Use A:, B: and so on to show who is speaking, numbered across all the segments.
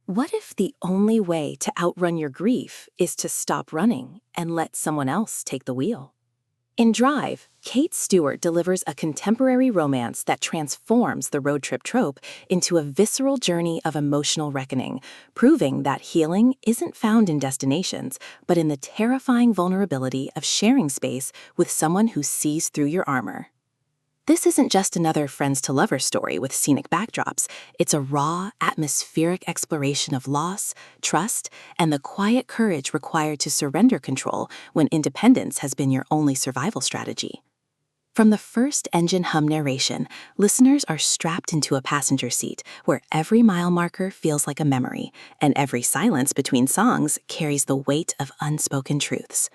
A: What if the only way to outrun your grief is to stop running and let someone else take the wheel? In Drive, Kate Stewart delivers a contemporary romance that transforms the road trip trope into a visceral journey of emotional reckoning, proving that healing isn't found in destinations, but in the terrifying vulnerability of sharing space with someone who sees through your armor. This isn't just another friends to lovers story with scenic backdrops. It's a raw, atmospheric exploration of loss, trust, and the quiet courage required to surrender control when independence has been your only survival strategy. From the first engine hum narration, listeners are strapped into a passenger seat where every mile marker feels like a memory, and every silence between songs carries the weight of unspoken truths.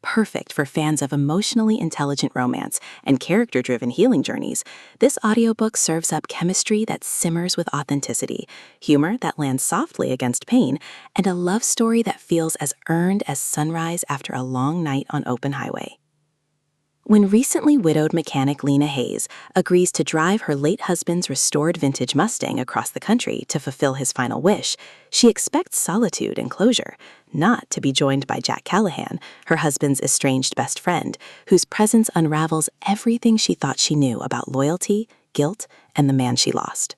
A: Perfect for fans of emotionally intelligent romance and character-driven healing journeys, this audiobook serves up chemistry that simmers with authenticity, humor that lands softly against pain, and a love story that feels as earned as sunrise after a long night on open highway. When recently widowed mechanic Lena Hayes agrees to drive her late husband's restored vintage Mustang across the country to fulfill his final wish, she expects solitude and closure, not to be joined by Jack Callahan, her husband's estranged best friend, whose presence unravels everything she thought she knew about loyalty, guilt, and the man she lost.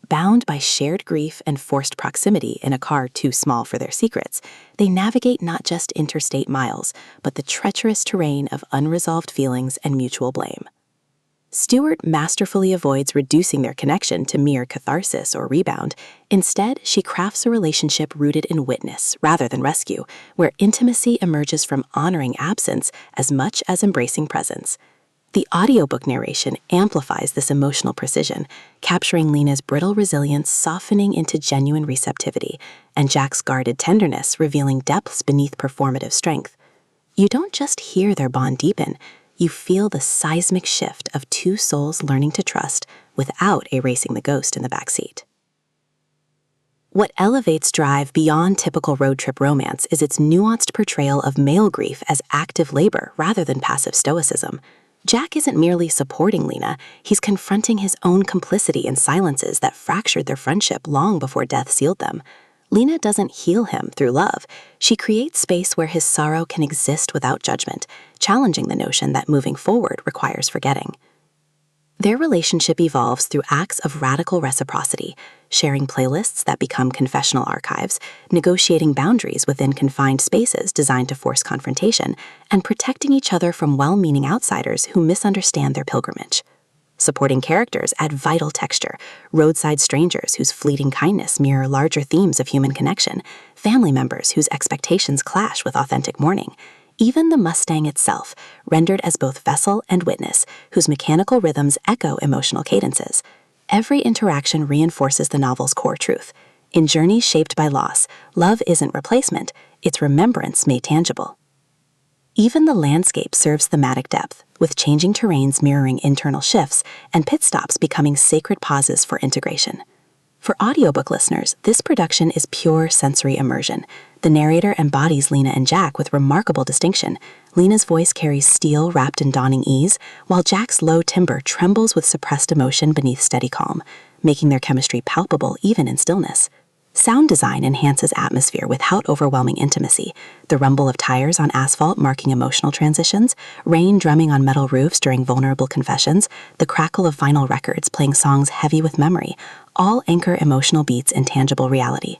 A: Bound by shared grief and forced proximity in a car too small for their secrets, they navigate not just interstate miles, but the treacherous terrain of unresolved feelings and mutual blame. Stewart masterfully avoids reducing their connection to mere catharsis or rebound. Instead, she crafts a relationship rooted in witness rather than rescue, where intimacy emerges from honoring absence as much as embracing presence. The audiobook narration amplifies this emotional precision, capturing Lena's brittle resilience softening into genuine receptivity, and Jack's guarded tenderness revealing depths beneath performative strength. You don't just hear their bond deepen, you feel the seismic shift of two souls learning to trust without erasing the ghost in the backseat. What elevates Drive beyond typical road trip romance is its nuanced portrayal of male grief as active labor rather than passive stoicism. Jack isn't merely supporting Lena, he's confronting his own complicity in silences that fractured their friendship long before death sealed them. Lena doesn't heal him through love. She creates space where his sorrow can exist without judgment, challenging the notion that moving forward requires forgetting. Their relationship evolves through acts of radical reciprocity, sharing playlists that become confessional archives, negotiating boundaries within confined spaces designed to force confrontation, and protecting each other from well-meaning outsiders who misunderstand their pilgrimage. Supporting characters add vital texture, roadside strangers whose fleeting kindness mirror larger themes of human connection, family members whose expectations clash with authentic mourning, even the Mustang itself, rendered as both vessel and witness, whose mechanical rhythms echo emotional cadences. Every interaction reinforces the novel's core truth. In journeys shaped by loss, love isn't replacement, it's remembrance made tangible. Even the landscape serves thematic depth, with changing terrains mirroring internal shifts and pit stops becoming sacred pauses for integration. For audiobook listeners, this production is pure sensory immersion. The narrator embodies Lena and Jack with remarkable distinction. Lena's voice carries steel wrapped in dawning ease, while Jack's low timbre trembles with suppressed emotion beneath steady calm, making their chemistry palpable even in stillness. Sound design enhances atmosphere without overwhelming intimacy, the rumble of tires on asphalt marking emotional transitions, rain drumming on metal roofs during vulnerable confessions, the crackle of vinyl records playing songs heavy with memory, all anchor emotional beats in tangible reality.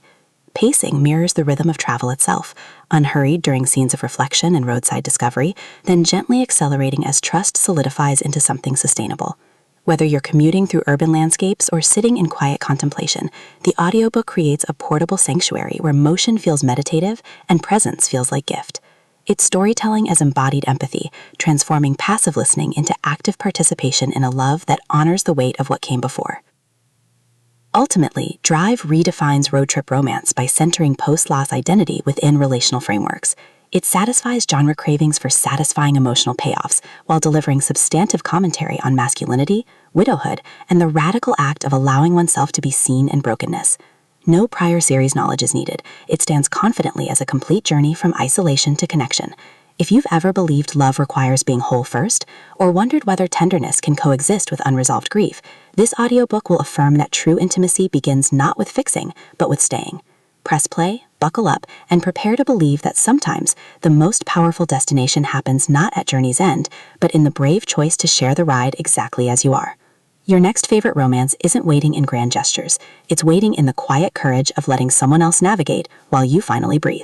A: Pacing mirrors the rhythm of travel itself, unhurried during scenes of reflection and roadside discovery, then gently accelerating as trust solidifies into something sustainable. Whether you're commuting through urban landscapes or sitting in quiet contemplation, the audiobook creates a portable sanctuary where motion feels meditative and presence feels like gift. It's storytelling as embodied empathy, transforming passive listening into active participation in a love that honors the weight of what came before. Ultimately, Drive redefines road trip romance by centering post-loss identity within relational frameworks. It satisfies genre cravings for satisfying emotional payoffs while delivering substantive commentary on masculinity, widowhood, and the radical act of allowing oneself to be seen in brokenness. No prior series knowledge is needed. It stands confidently as a complete journey from isolation to connection. If you've ever believed love requires being whole first, or wondered whether tenderness can coexist with unresolved grief, this audiobook will affirm that true intimacy begins not with fixing, but with staying. Press play, buckle up, and prepare to believe that sometimes the most powerful destination happens not at journey's end, but in the brave choice to share the ride exactly as you are. Your next favorite romance isn't waiting in grand gestures. It's waiting in the quiet courage of letting someone else navigate while you finally breathe.